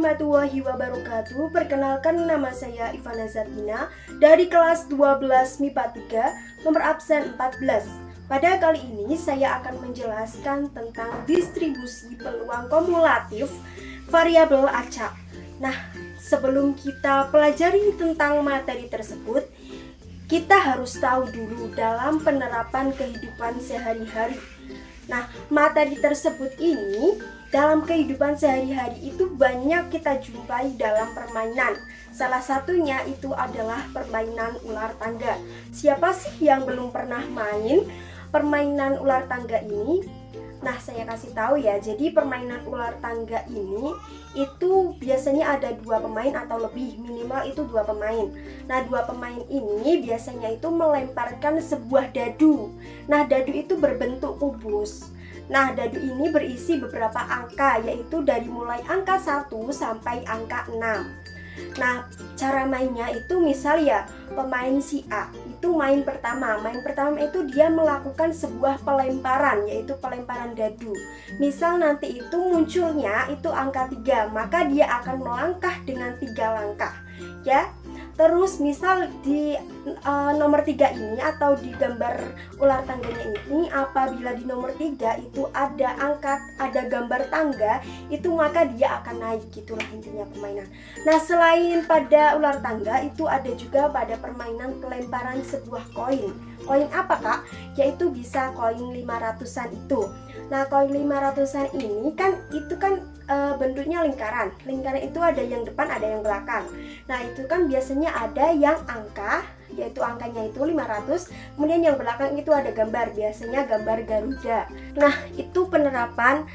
warahmatullahi wabarakatuh. Perkenalkan, nama saya Ivana Zatina dari kelas 12 MIPA 3, nomor absen 14. Pada kali ini saya akan menjelaskan tentang distribusi peluang kumulatif variabel acak. Nah, sebelum kita pelajari tentang materi tersebut, kita harus tahu dulu dalam penerapan kehidupan sehari-hari. Nah, materi tersebut ini dalam kehidupan sehari-hari itu banyak kita jumpai dalam permainan. Salah satunya itu adalah permainan ular tangga. Siapa sih yang belum pernah main permainan ular tangga ini? Nah, saya kasih tahu ya. Jadi permainan ular tangga ini itu biasanya ada 2 pemain atau lebih, minimal itu 2 pemain. Nah, 2 pemain ini biasanya itu melemparkan sebuah dadu. Nah, dadu itu berbentuk kubus. Nah, dadu ini berisi beberapa angka, yaitu dari mulai angka 1 sampai angka 6. Nah, cara mainnya itu misal ya, pemain si A itu main pertama itu dia melakukan sebuah pelemparan, yaitu pelemparan dadu. Misal nanti itu munculnya itu angka 3, maka dia akan melangkah dengan 3 langkah ya. Terus misal di nomor 3 ini atau di gambar ular tangganya ini, apabila di nomor 3 itu ada gambar tangga, itu maka dia akan naik, gitulah intinya permainan. Nah, selain pada ular tangga itu ada juga pada permainan pelemparan sebuah koin. Koin apa, Kak? Yaitu bisa koin 500-an itu. Nah, koin 500-an ini kan bentuknya lingkaran. Lingkaran itu ada yang depan, ada yang belakang. Nah, itu kan biasanya ada yang angka, yaitu angkanya itu 500. Kemudian yang belakang itu ada gambar, biasanya gambar Garuda. Nah, itu penerapan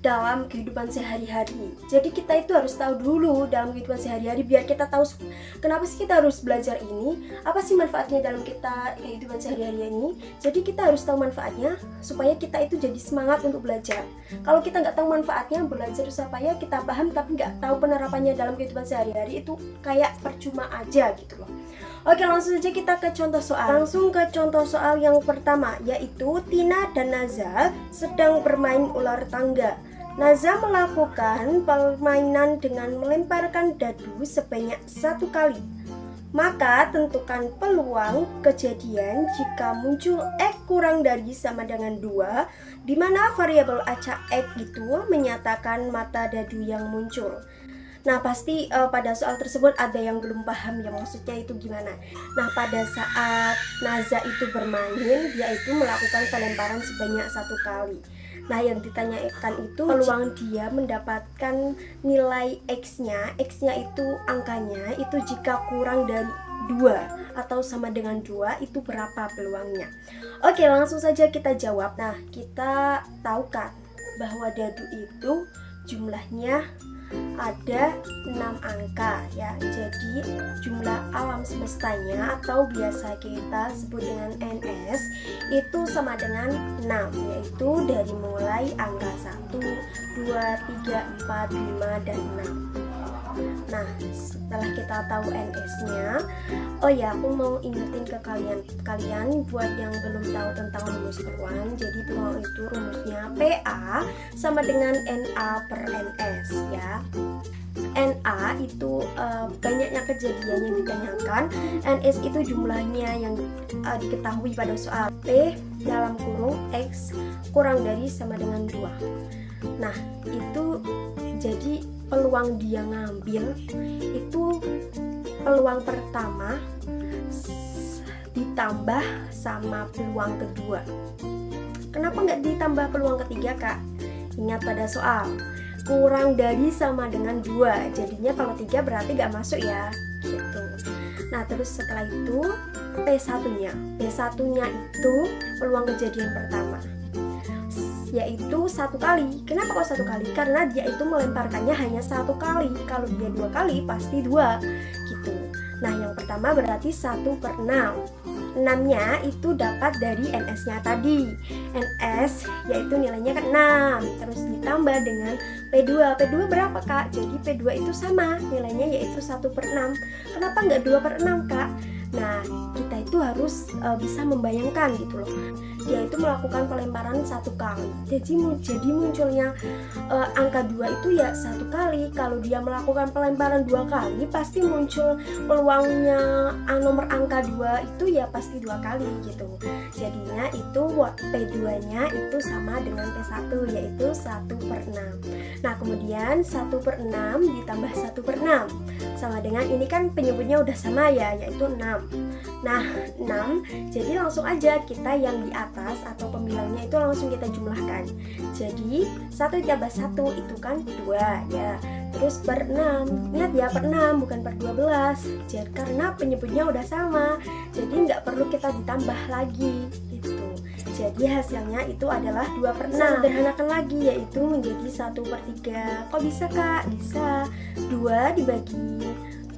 dalam kehidupan sehari-hari. Jadi kita itu harus tahu dulu dalam kehidupan sehari-hari, biar kita tahu kenapa sih kita harus belajar ini, apa sih manfaatnya dalam kehidupan sehari-hari ini. Jadi kita harus tahu manfaatnya supaya kita itu jadi semangat untuk belajar. Kalau kita nggak tahu manfaatnya, belajar supaya kita paham tapi nggak tahu penerapannya dalam kehidupan sehari-hari, itu kayak percuma aja gitu loh. Oke, langsung saja kita ke contoh soal. Langsung ke contoh soal yang pertama, yaitu Tina dan Naza sedang bermain ular tangga. Naza melakukan permainan dengan melemparkan dadu sebanyak 1 kali. Maka tentukan peluang kejadian jika muncul X kurang dari sama dengan 2, di mana variabel acak X itu menyatakan mata dadu yang muncul. Nah, pasti pada soal tersebut ada yang belum paham ya, maksudnya itu gimana. Nah, pada saat Naza itu bermain, dia itu melakukan pelemparan sebanyak 1 kali. Nah, yang ditanyakan itu peluang dia mendapatkan nilai X-nya itu angkanya itu jika kurang dari 2 atau sama dengan 2, itu berapa peluangnya. Oke, langsung saja kita jawab. Nah, kita tahu kan bahwa dadu itu jumlahnya ada 6 angka ya. Jadi jumlah alam semestanya atau biasa kita sebut dengan NS itu sama dengan 6, yaitu dari mulai angka 1, 2, 3, 4, 5, dan 6. Nah, setelah kita tahu NS-nya, oh ya, aku mau ingetin ke kalian buat yang belum tahu tentang rumus peluang. Jadi peluang itu rumusnya PA sama dengan NA per NS ya. NA itu banyaknya kejadian yang ditanyakan, NS itu jumlahnya yang diketahui pada soal. P dalam kurung X kurang dari sama dengan 2. Nah, itu jadi peluang dia ngambil itu peluang pertama ditambah sama peluang kedua. Kenapa nggak ditambah peluang ketiga, Kak? Ingat pada soal kurang dari sama dengan 2, jadinya kalau 3 berarti nggak masuk ya gitu. Nah, terus setelah itu P1-nya itu peluang kejadian pertama, yaitu 1 kali. Kenapa kok 1 kali? Karena dia itu melemparkannya hanya 1 kali. Kalau dia 2 kali pasti 2 gitu. Nah, yang pertama berarti 1 per 6. 6-nya itu dapat dari NS-nya tadi. NS yaitu nilainya kan 6, terus ditambah dengan P2. P2 berapa, Kak? Jadi P2 itu sama, nilainya yaitu 1 per 6. Kenapa nggak 2 per 6, Kak? Nah, kita itu harus bisa membayangkan gitu loh. dia itu melakukan pelemparan 1 kali. Jadi munculnya angka 2 itu ya 1 kali. Kalau dia melakukan pelemparan 2 kali, pasti muncul peluangnya nomor angka 2 itu ya pasti 2 kali gitu. Jadinya itu P2-nya itu sama dengan P1, yaitu 1/6. Nah, kemudian 1/6 ditambah 1/6 sama dengan, ini kan penyebutnya udah sama ya, yaitu 6. Nah, 6, jadi langsung aja kita yang di atas atau pembilangnya itu langsung kita jumlahkan. Jadi 1 ditambah 1 itu kan 2 ya. Terus per 6, ingat ya per 6 bukan per 12. Jadi karena penyebutnya udah sama, jadi nggak perlu kita ditambah lagi gitu. Jadi hasilnya itu adalah 2/6. Sederhanakan lagi, yaitu menjadi 1/3. Kok bisa Kak? Bisa. 2 dibagi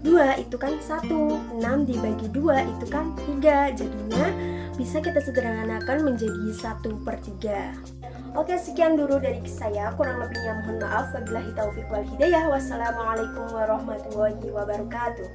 2 itu kan 1, 6 dibagi 2 itu kan 3. Jadinya bisa kita sederhanakan menjadi 1/3. Oke, sekian dulu dari saya. Kurang lebihnya mohon maaf. Wabillahi taufiq wal hidayah. Wassalamualaikum warahmatullahi wabarakatuh.